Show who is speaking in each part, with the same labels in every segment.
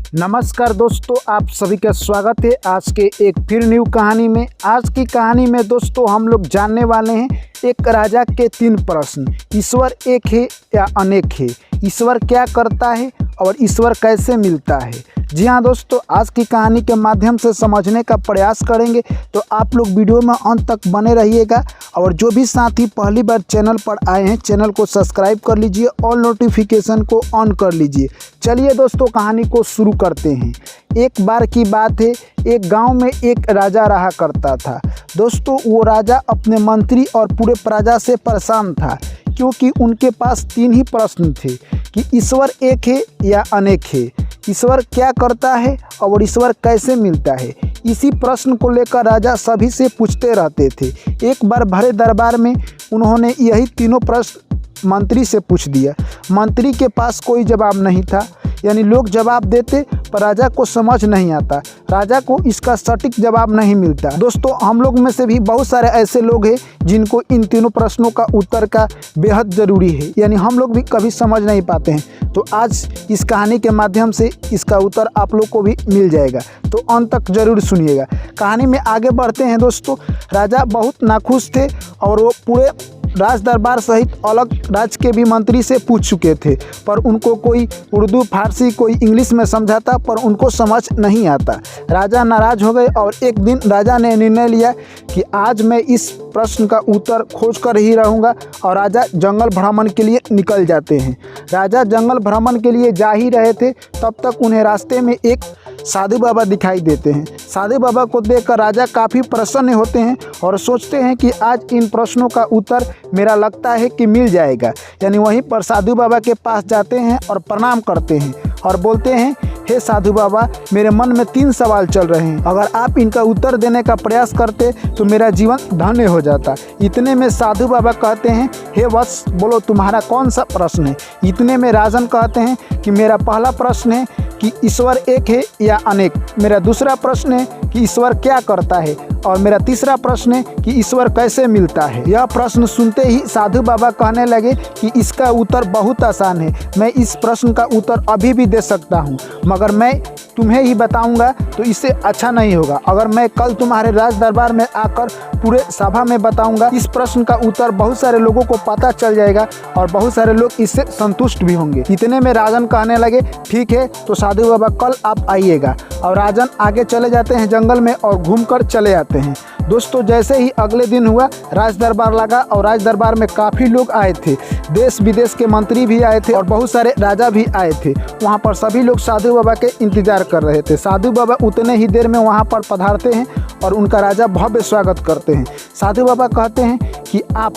Speaker 1: नमस्कार दोस्तों, आप सभी का स्वागत है आज के एक फिर न्यू कहानी में। आज की कहानी में दोस्तों हम लोग जानने वाले हैं एक राजा के 3 प्रश्न। ईश्वर एक है या अनेक है? ईश्वर क्या करता है और ईश्वर कैसे मिलता है? जी हाँ दोस्तों, आज की कहानी के माध्यम से समझने का प्रयास करेंगे, तो आप लोग वीडियो में अंत तक बने रहिएगा। और जो भी साथी पहली बार चैनल पर आए हैं, चैनल को सब्सक्राइब कर लीजिए, ऑल नोटिफिकेशन को ऑन कर लीजिए। चलिए दोस्तों, कहानी को शुरू करते हैं। एक बार की बात है, एक गांव में एक राजा रहा करता था। दोस्तों, वो राजा अपने मंत्री और पूरे प्रजा से परेशान था, क्योंकि उनके पास 3 ही प्रश्न थे कि ईश्वर एक है या अनेक है, ईश्वर क्या करता है और ईश्वर कैसे मिलता है। इसी प्रश्न को लेकर राजा सभी से पूछते रहते थे। एक बार भरे दरबार में उन्होंने यही तीनों प्रश्न मंत्री से पूछ दिया। मंत्री के पास कोई जवाब नहीं था, यानी लोग जवाब देते पर राजा को समझ नहीं आता, राजा को इसका सटीक जवाब नहीं मिलता। दोस्तों, हम लोग में से भी बहुत सारे ऐसे लोग हैं जिनको इन तीनों प्रश्नों का उत्तर का बेहद ज़रूरी है, यानी हम लोग भी कभी समझ नहीं पाते हैं। तो आज इस कहानी के माध्यम से इसका उत्तर आप लोग को भी मिल जाएगा, तो अंत तक जरूर सुनिएगा। कहानी में आगे बढ़ते हैं। दोस्तों, राजा बहुत नाखुश थे और वो पूरे राज दरबार सहित अलग राज्य के भी मंत्री से पूछ चुके थे, पर उनको कोई उर्दू, फारसी, कोई इंग्लिश में समझाता, पर उनको समझ नहीं आता। राजा नाराज हो गए और एक दिन राजा ने निर्णय लिया कि आज मैं इस प्रश्न का उत्तर खोज कर ही रहूँगा। और राजा जंगल भ्रमण के लिए निकल जाते हैं। राजा जंगल भ्रमण के लिए जा ही रहे थे, तब तक उन्हें रास्ते में एक साधु बाबा दिखाई देते हैं। साधु बाबा को देखकर राजा काफ़ी प्रसन्न होते हैं और सोचते हैं कि आज इन प्रश्नों का उत्तर मेरा लगता है कि मिल जाएगा। यानी वहीं पर साधु बाबा के पास जाते हैं और प्रणाम करते हैं और बोलते हैं, हे साधु बाबा, मेरे मन में 3 सवाल चल रहे हैं, अगर आप इनका उत्तर देने का प्रयास करते तो मेरा जीवन धन्य हो जाता। इतने में साधु बाबा कहते हैं, हे वत्स, बोलो तुम्हारा कौन सा प्रश्न है? इतने में राजन कहते हैं कि मेरा पहला प्रश्न है कि ईश्वर एक है या अनेक, मेरा दूसरा प्रश्न है कि ईश्वर क्या करता है, और मेरा तीसरा प्रश्न है कि ईश्वर कैसे मिलता है। यह प्रश्न सुनते ही साधु बाबा कहने लगे कि इसका उत्तर बहुत आसान है, मैं इस प्रश्न का उत्तर अभी भी दे सकता हूँ, मगर मैं तुम्हें ही बताऊंगा तो इससे अच्छा नहीं होगा। अगर मैं कल तुम्हारे राज दरबार में आकर पूरे सभा में बताऊंगा, इस प्रश्न का उत्तर बहुत सारे लोगों को पता चल जाएगा और बहुत सारे लोग इससे संतुष्ट भी होंगे। इतने में राजन कहने लगे, ठीक है, तो साधु बाबा कल आप आइएगा। और राजन आगे चले जाते हैं जंगल में और घूमकर चले आते हैं। दोस्तों, जैसे ही अगले दिन हुआ, राज दरबार लगा और राज दरबार में काफ़ी लोग आए थे। देश विदेश के मंत्री भी आए थे और बहुत सारे राजा भी आए थे। वहाँ पर सभी लोग साधु बाबा के इंतजार कर रहे थे। साधु बाबा उतने ही देर में वहाँ पर पधारते हैं और उनका राजा भव्य स्वागत करते हैं। साधु बाबा कहते हैं कि आप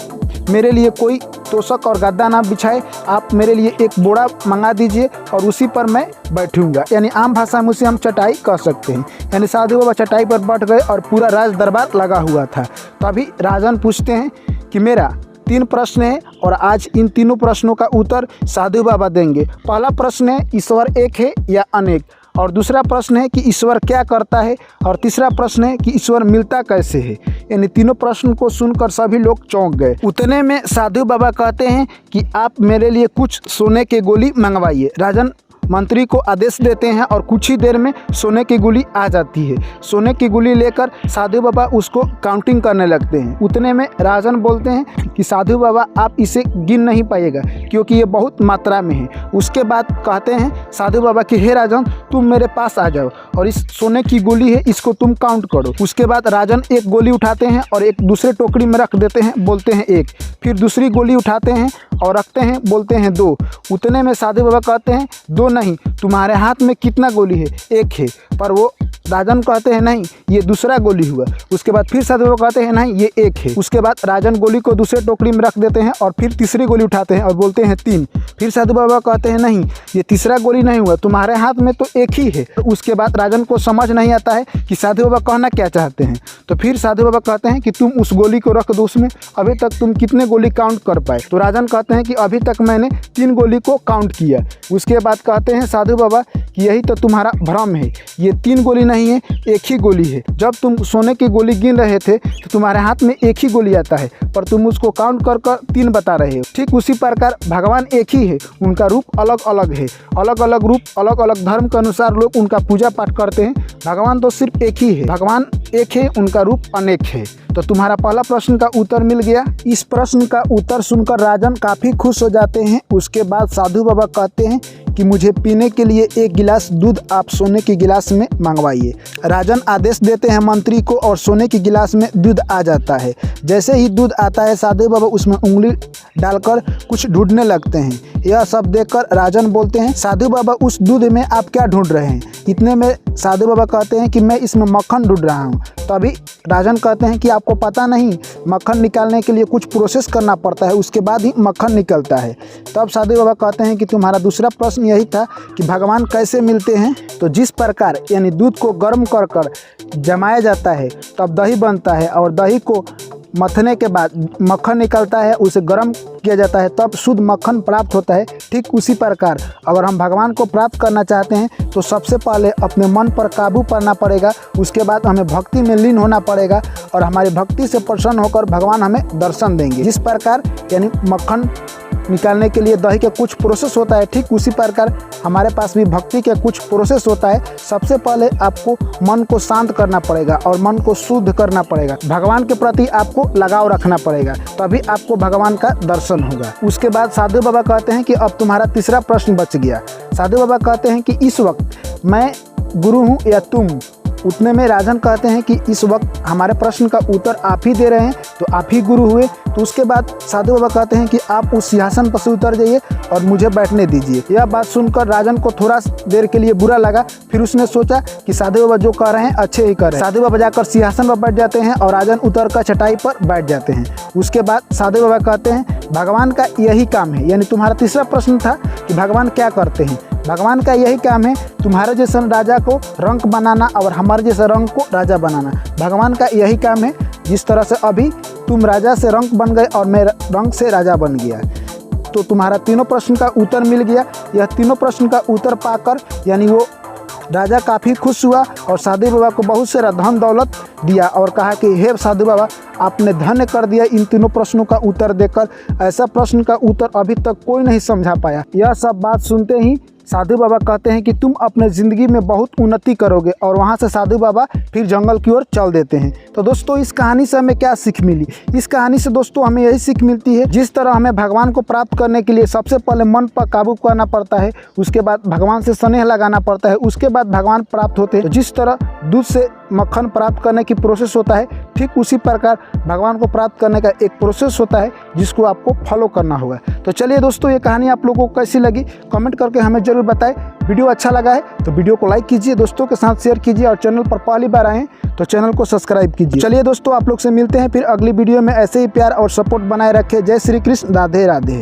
Speaker 1: मेरे लिए कोई तोशक और गद्दा ना बिछाए, आप मेरे लिए एक बोरा मंगा दीजिए और उसी पर मैं बैठूंगा। यानी आम भाषा में उसे हम चटाई कह सकते हैं। यानी साधु बाबा चटाई पर बैठ गए और पूरा राज दरबार लगा हुआ था। तभी राजन पूछते हैं कि मेरा 3 प्रश्न है और आज इन तीनों प्रश्नों का उत्तर साधु बाबा देंगे। पहला प्रश्न है, ईश्वर एक है या अनेक, और दूसरा प्रश्न है कि ईश्वर क्या करता है, और तीसरा प्रश्न है कि ईश्वर मिलता कैसे है। यानी तीनों प्रश्न को सुनकर सभी लोग चौंक गए। उतने में साधु बाबा कहते हैं कि आप मेरे लिए कुछ सोने की गोली मंगवाइए। राजन मंत्री को आदेश देते हैं और कुछ ही देर में सोने की गोली आ जाती है। सोने की गोली लेकर साधु बाबा उसको काउंटिंग करने लगते हैं। उतने में राजन बोलते हैं कि साधु बाबा आप इसे गिन नहीं पाइएगा, क्योंकि ये बहुत मात्रा में है। उसके बाद कहते हैं साधु बाबा कि हे राजन, तुम मेरे पास आ जाओ और इस सोने की गोली है, इसको तुम काउंट करो। उसके बाद राजन एक गोली उठाते हैं और एक दूसरे टोकरी में रख देते हैं, बोलते हैं 1। फिर दूसरी गोली उठाते हैं और रखते हैं, बोलते हैं 2। उतने में साधु बाबा कहते हैं 2 नहीं, तुम्हारे हाथ में कितना गोली है? 1 है। पर वो राजन कहते हैं नहीं, ये दूसरा गोली हुआ। उसके बाद फिर साधु बाबा कहते हैं नहीं, ये 1 है। उसके बाद राजन गोली को दूसरे टोकरी में रख देते हैं और फिर तीसरी गोली उठाते हैं और बोलते हैं 3। फिर साधु बाबा कहते हैं नहीं, ये तीसरा गोली नहीं हुआ, तुम्हारे हाथ में तो 1 ही है। उसके बाद राजन को समझ नहीं आता है कि साधु बाबा कहना क्या चाहते हैं। तो फिर साधु बाबा कहते हैं कि तुम उस गोली को रख दो उसमें, अभी तक तुम कितने गोली काउंट कर पाए? तो राजन कहते हैं कि अभी तक मैंने 3 गोली को काउंट किया। उसके बाद कहते हैं साधु बाबा कि यही तो तुम्हारा भ्रम है, ये 3 गोली नहीं नहीं है, एक ही गोली है। जब तुम सोने की गोली गिन रहे थे तो तुम्हारे हाथ में एक ही गोली आता है, पर तुम उसको काउंट कर कर 3 बता रहे हो। ठीक उसी प्रकार भगवान एक ही है, उनका रूप अलग अलग है। अलग अलग रूप, अलग अलग धर्म के अनुसार लोग उनका पूजा पाठ करते हैं। भगवान तो सिर्फ एक ही है। भगवान एक है, उनका रूप अनेक है। तो तुम्हारा पहला प्रश्न का उत्तर मिल गया। इस प्रश्न का उत्तर सुनकर राजन काफ़ी खुश हो जाते हैं। उसके बाद साधु बाबा कहते हैं कि मुझे पीने के लिए 1 गिलास दूध आप सोने की गिलास में मंगवाइए। राजन आदेश देते हैं मंत्री को और सोने की गिलास में दूध आ जाता है। जैसे ही दूध आता है साधु बाबा उसमें उंगली डालकर कुछ ढूंढने लगते हैं। यह सब देखकर राजन बोलते हैं, साधु बाबा उस दूध में आप क्या ढूंढ रहे हैं? इतने में साधु बाबा कहते हैं कि मैं इसमें मक्खन ढूंढ रहा हूँ। तभी राजन कहते हैं कि आपको पता नहीं, मक्खन निकालने के लिए कुछ प्रोसेस करना पड़ता है, उसके बाद ही मक्खन निकलता है। तब साधु बाबा कहते हैं कि तुम्हारा दूसरा प्रश्न यही था कि भगवान कैसे मिलते हैं। तो जिस प्रकार यानी दूध को गर्म कर कर जमाया जाता है तब दही बनता है, और दही को मथने के बाद मक्खन निकलता है, उसे गर्म किया जाता है, तब शुद्ध मक्खन प्राप्त होता है। ठीक उसी प्रकार अगर हम भगवान को प्राप्त करना चाहते हैं तो सबसे पहले अपने मन पर काबू पाना पड़ेगा। उसके बाद हमें भक्ति में लीन होना पड़ेगा और हमारी भक्ति से प्रसन्न होकर भगवान हमें दर्शन देंगे। जिस प्रकार यानी मक्खन निकालने के लिए दही का कुछ प्रोसेस होता है, ठीक उसी प्रकार हमारे पास भी भक्ति का कुछ प्रोसेस होता है। सबसे पहले आपको मन को शांत करना पड़ेगा और मन को शुद्ध करना पड़ेगा। भगवान के प्रति आपको लगाव रखना पड़ेगा, तभी आपको भगवान का दर्शन होगा। उसके बाद साधु बाबा कहते हैं कि अब तुम्हारा तीसरा प्रश्न बच गया। साधु बाबा कहते हैं कि इस वक्त मैं गुरु हूँ या तुम? उतने में राजन कहते हैं कि इस वक्त हमारे प्रश्न का उत्तर आप ही दे रहे हैं, तो आप ही गुरु हुए। तो उसके बाद साधु बाबा कहते हैं कि आप उस सिंहासन पर से उतर जाइए और मुझे बैठने दीजिए। यह बात सुनकर राजन को थोड़ा देर के लिए बुरा लगा। फिर उसने सोचा कि साधु बाबा जो कह रहे हैं अच्छे ही कर रहे हैं। साधु बाबा जाकर सिंहासन पर बैठ जाते हैं और राजन उतर कर चटाई पर बैठ जाते हैं। उसके बाद साधु बाबा कहते हैं भगवान का यही काम है, यानी तुम्हारा तीसरा प्रश्न था कि भगवान क्या करते हैं। भगवान का यही काम है तुम्हारे जैसे राजा को रंक बनाना और हमारे जैसे रंक को राजा बनाना। भगवान का यही काम है। जिस तरह से अभी तुम राजा से रंक बन गए और मैं रंक से राजा बन गया, तो तुम्हारा तीनों प्रश्न का उत्तर मिल गया। यह तीनों प्रश्न का उत्तर पाकर यानी वो राजा काफ़ी खुश हुआ और साधु बाबा को बहुत सारा धन दौलत दिया और कहा कि हे साधु बाबा, आपने धन्य कर दिया इन तीनों प्रश्नों का उत्तर देकर। ऐसा प्रश्न का उत्तर अभी तक कोई नहीं समझा पाया। यह सब बात सुनते ही साधु बाबा कहते हैं कि तुम अपने ज़िंदगी में बहुत उन्नति करोगे, और वहाँ से साधु बाबा फिर जंगल की ओर चल देते हैं। तो दोस्तों इस कहानी से हमें क्या सीख मिली? इस कहानी से दोस्तों हमें यही सीख मिलती है, जिस तरह हमें भगवान को प्राप्त करने के लिए सबसे पहले मन पर काबू करना पड़ता है, उसके बाद भगवान से स्नेह लगाना पड़ता है, उसके बाद भगवान प्राप्त होते हैं। तो जिस तरह दूध से मक्खन प्राप्त करने की प्रोसेस होता है, ठीक उसी प्रकार भगवान को प्राप्त करने का एक प्रोसेस होता है जिसको आपको फॉलो करना होगा। तो चलिए दोस्तों, ये कहानी आप लोगों को कैसी लगी कमेंट करके हमें जरूर बताएं। वीडियो अच्छा लगा है तो वीडियो को लाइक कीजिए, दोस्तों के साथ शेयर कीजिए, और चैनल पर पहली बार आए तो चैनल को सब्सक्राइब कीजिए। चलिए दोस्तों, आप लोग से मिलते हैं फिर अगली वीडियो में। ऐसे ही प्यार और सपोर्ट बनाए रखें। जय श्री कृष्ण, राधे राधे।